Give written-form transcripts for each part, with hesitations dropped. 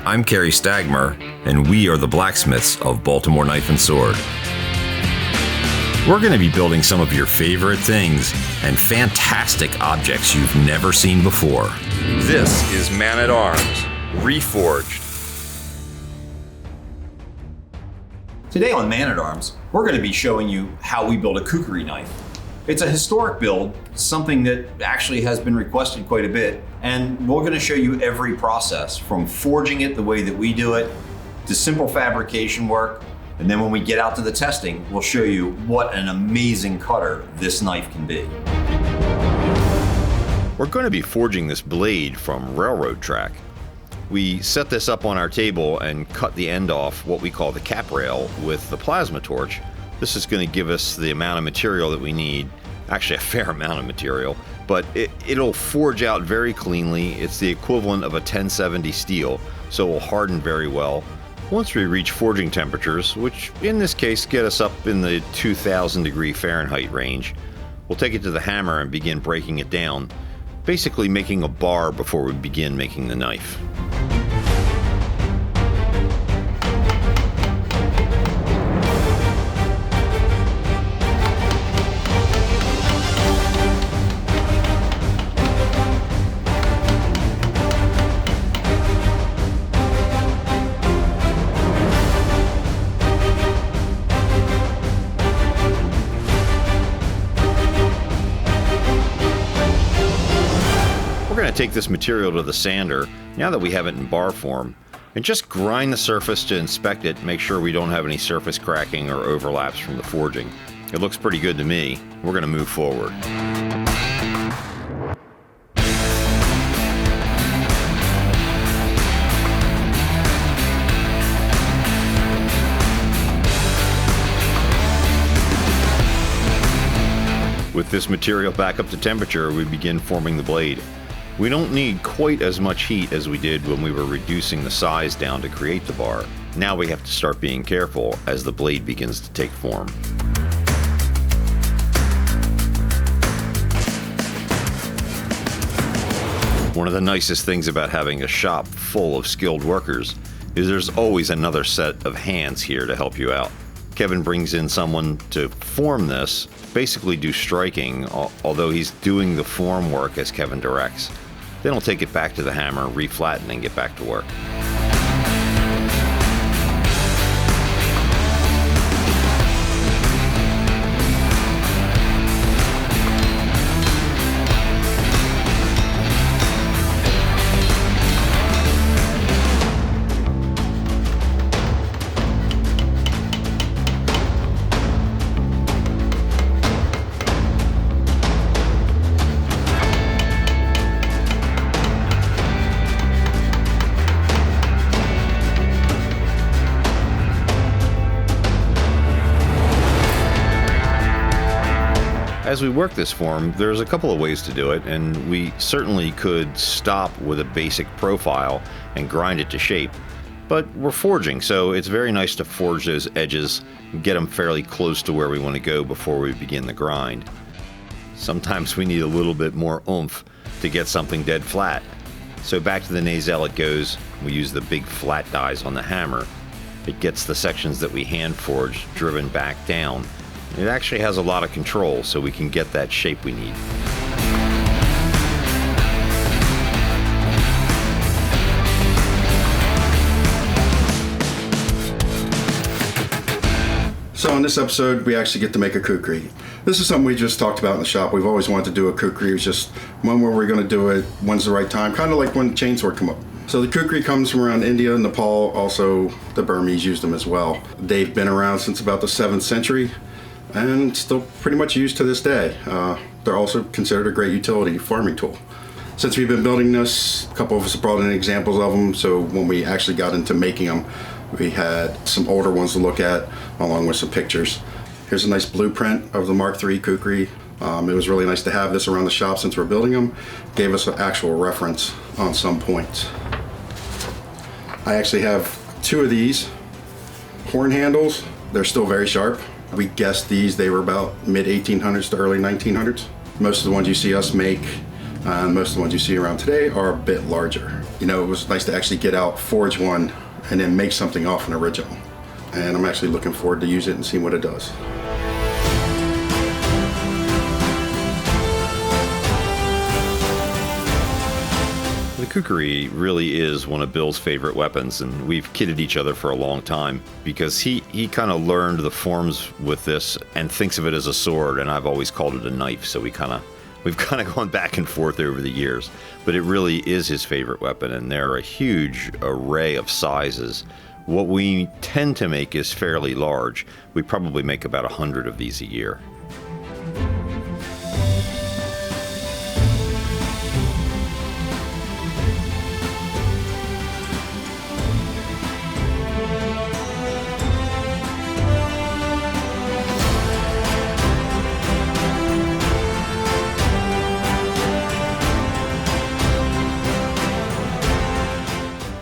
I'm Kerry Stagmer, and we are the Blacksmiths of Baltimore Knife and Sword. We're going to be building some of your favorite things and fantastic objects you've never seen before. This is Man-at-Arms, REFORGED. Today on Man-at-Arms, we're going to be showing you how we build a Kukri knife. It's a historic build, something that actually has been requested quite a bit, and we're going to show you every process, from forging it the way that we do it, to simple fabrication work, and then when we get out to the testing, we'll show you what an amazing cutter this knife can be. We're going to be forging this blade from railroad track. We set this up on our table and cut the end off, what we call the cap rail, with the plasma torch. This is going to give us the amount of material that we need, actually a fair amount of material, but it'll forge out very cleanly. It's the equivalent of a 1070 steel, so it will harden very well. Once we reach forging temperatures, which in this case get us up in the 2000 degree Fahrenheit range, we'll take it to the hammer and begin breaking it down, basically making a bar before we begin making the knife. We're going to take this material to the sander, now that we have it in bar form, and just grind the surface to inspect it, make sure we don't have any surface cracking or overlaps from the forging. It looks pretty good to me. We're going to move forward. With this material back up to temperature, we begin forming the blade. We don't need quite as much heat as we did when we were reducing the size down to create the bar. Now we have to start being careful as the blade begins to take form. One of the nicest things about having a shop full of skilled workers is there's always another set of hands here to help you out. Kevin brings in someone to form this, basically do striking, although he's doing the form work as Kevin directs. Then he'll take it back to the hammer, reflatten, and get back to work. As we work this form, there's a couple of ways to do it, and we certainly could stop with a basic profile and grind it to shape. But we're forging, so it's very nice to forge those edges and get them fairly close to where we want to go before we begin the grind. Sometimes we need a little bit more oomph to get something dead flat. So back to the nacelle it goes. We use the big flat dies on the hammer. It gets the sections that we hand forged driven back down. It actually has a lot of control, so we can get that shape we need. So in this episode, we actually get to make a Kukri. This is something we just talked about in the shop. We've always wanted to do a Kukri. It was just when were we going to do it, when's the right time, kind of like when chainsword come up. So the Kukri comes from around India, Nepal, also the Burmese used them as well. They've been around since about the 7th century. And still pretty much used to this day. They're also considered a great utility farming tool. Since we've been building this, a couple of us brought in examples of them, so when we actually got into making them, we had some older ones to look at, along with some pictures. Here's a nice blueprint of the Mark III Kukri. It was really nice to have this around the shop since we're building them. Gave us an actual reference on some points. I actually have 2 of these horn handles. They're still very sharp. We guessed these, they were about mid-1800s to early 1900s. Most of the ones you see us make, and most of the ones you see around today are a bit larger. it was nice to actually get out, forge one, and then make something off an original. And I'm actually looking forward to use it and seeing what it does. The kukri really is one of Bill's favorite weapons, and we've kidded each other for a long time because he kind of learned the forms with this and thinks of it as a sword, and I've always called it a knife, so we've kind of gone back and forth over the years. But it really is his favorite weapon, and there are a huge array of sizes. What we tend to make is fairly large. We probably make about 100 of these a year.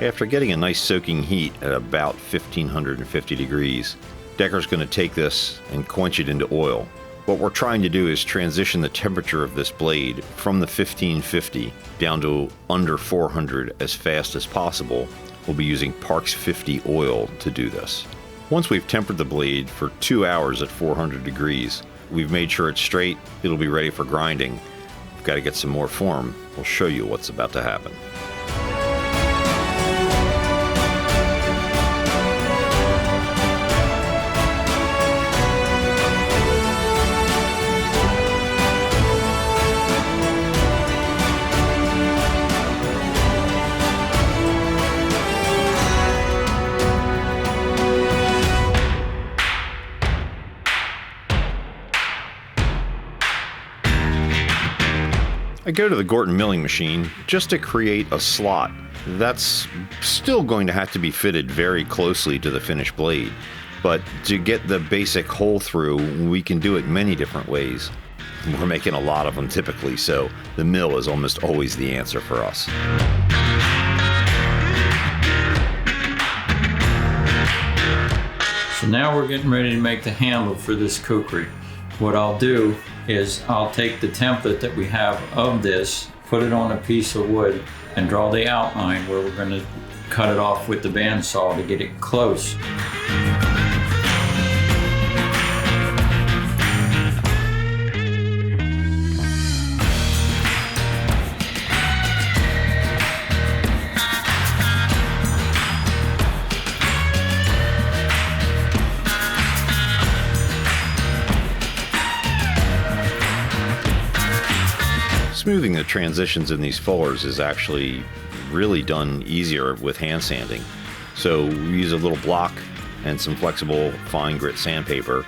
After getting a nice soaking heat at about 1550 degrees, Decker's going to take this and quench it into oil. What we're trying to do is transition the temperature of this blade from the 1550 down to under 400 as fast as possible. We'll be using Parks 50 oil to do this. Once we've tempered the blade for 2 hours at 400 degrees, we've made sure it's straight, it'll be ready for grinding. We've got to get some more form. We'll show you what's about to happen. I go to the Gorton milling machine just to create a slot. That's still going to have to be fitted very closely to the finished blade, but to get the basic hole through, we can do it many different ways. We're making a lot of them typically, so the mill is almost always the answer for us. So now we're getting ready to make the handle for this kukri. What I'll do is I'll take the template that we have of this, put it on a piece of wood, and draw the outline where we're going to cut it off with the bandsaw to get it close. Smoothing the transitions in these fullers is actually really done easier with hand sanding. So we use a little block and some flexible fine grit sandpaper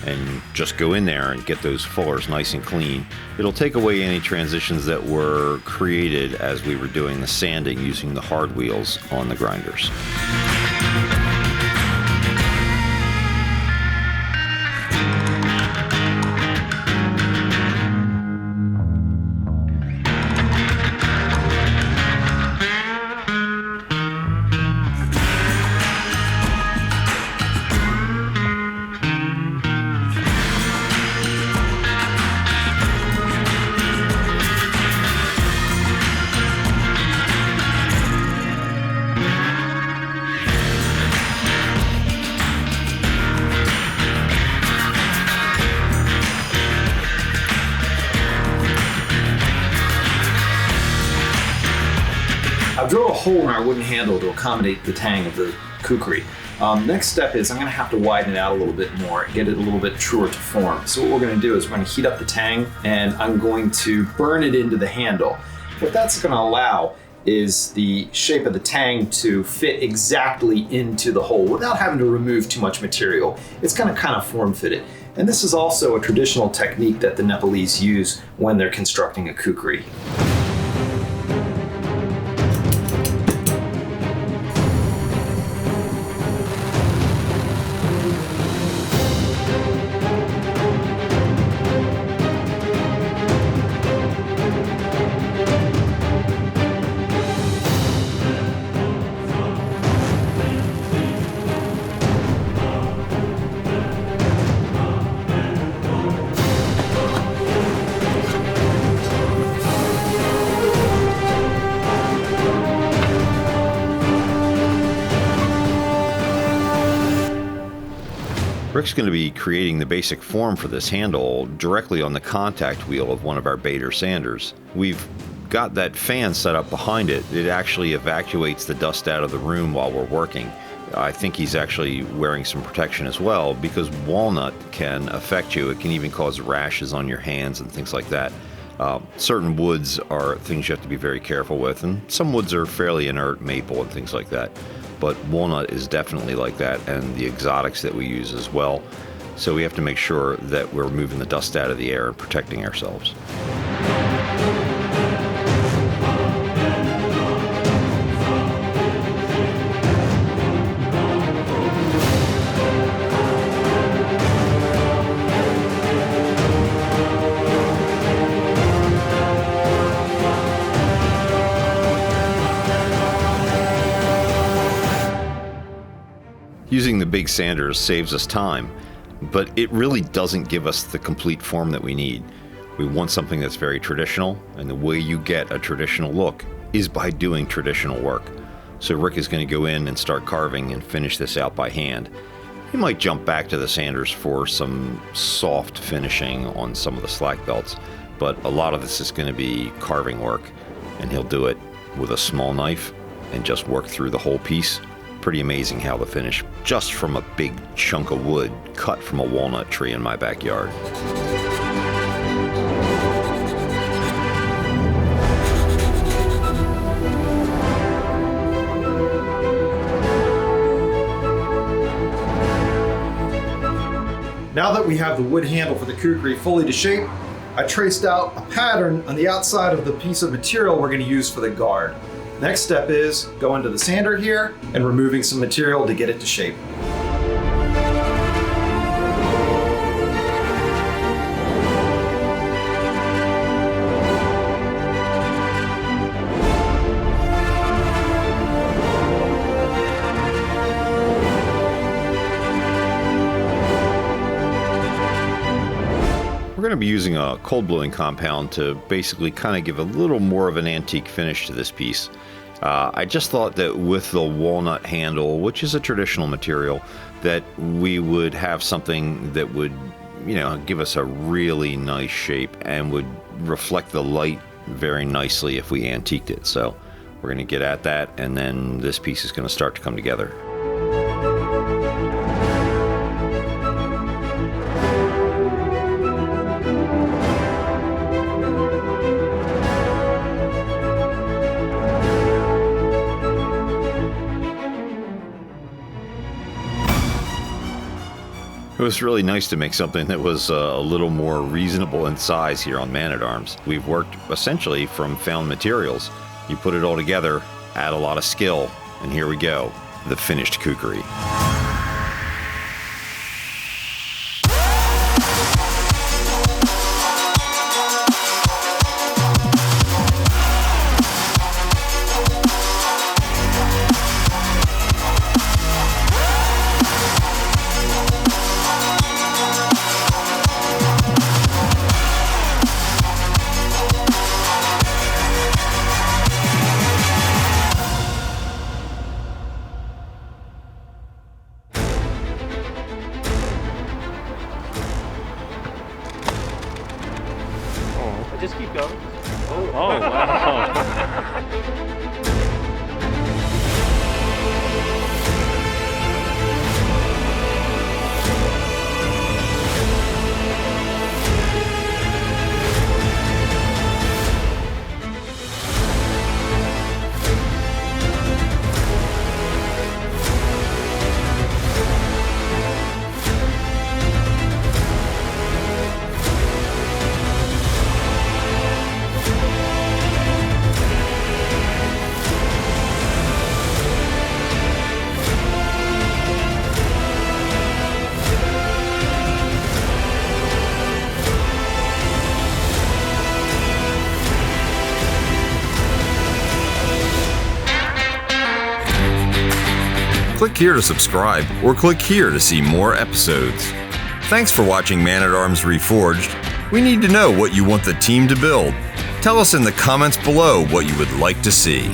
and just go in there and get those fullers nice and clean. It'll take away any transitions that were created as we were doing the sanding using the hard wheels on the grinders. I drilled a hole in our wooden handle to accommodate the tang of the kukri. Next step is I'm going to have to widen it out a little bit more and get it a little bit truer to form. So what we're going to do is we're going to heat up the tang and I'm going to burn it into the handle. What that's going to allow is the shape of the tang to fit exactly into the hole without having to remove too much material. It's going to kind of form fit it. And this is also a traditional technique that the Nepalese use when they're constructing a kukri. Rick's going to be creating the basic form for this handle directly on the contact wheel of one of our Bader sanders. We've got that fan set up behind it. It actually evacuates the dust out of the room while we're working. I think he's actually wearing some protection as well, because walnut can affect you. It can even cause rashes on your hands and things like that. Certain woods are things you have to be very careful with, and some woods are fairly inert, maple and things like that. But walnut is definitely like that, and the exotics that we use as well. So we have to make sure that we're moving the dust out of the air and protecting ourselves. Using the big sanders saves us time, but it really doesn't give us the complete form that we need. We want something that's very traditional, and the way you get a traditional look is by doing traditional work. So Rick is going to go in and start carving and finish this out by hand. He might jump back to the sanders for some soft finishing on some of the slack belts, but a lot of this is going to be carving work, and he'll do it with a small knife and just work through the whole piece. Pretty amazing how the finish, just from a big chunk of wood cut from a walnut tree in my backyard. Now that we have the wood handle for the kukri fully to shape, I traced out a pattern on the outside of the piece of material we're going to use for the guard. Next step is go into the sander here and removing some material to get it to shape. We're going to be using a cold bluing compound to basically kind of give a little more of an antique finish to this piece. I just thought that with the walnut handle, which is a traditional material, that we would have something that would, give us a really nice shape and would reflect the light very nicely if we antiqued it. So we're going to get at that, and then this piece is going to start to come together. It was really nice to make something that was a little more reasonable in size here on Man-at-Arms. We've worked essentially from found materials. You put it all together, add a lot of skill, and here we go, the finished kukri. Just keep going. Oh wow. Click here to subscribe, or click here to see more episodes. Thanks for watching Man-at-Arms Reforged. We need to know what you want the team to build. Tell us in the comments below what you would like to see.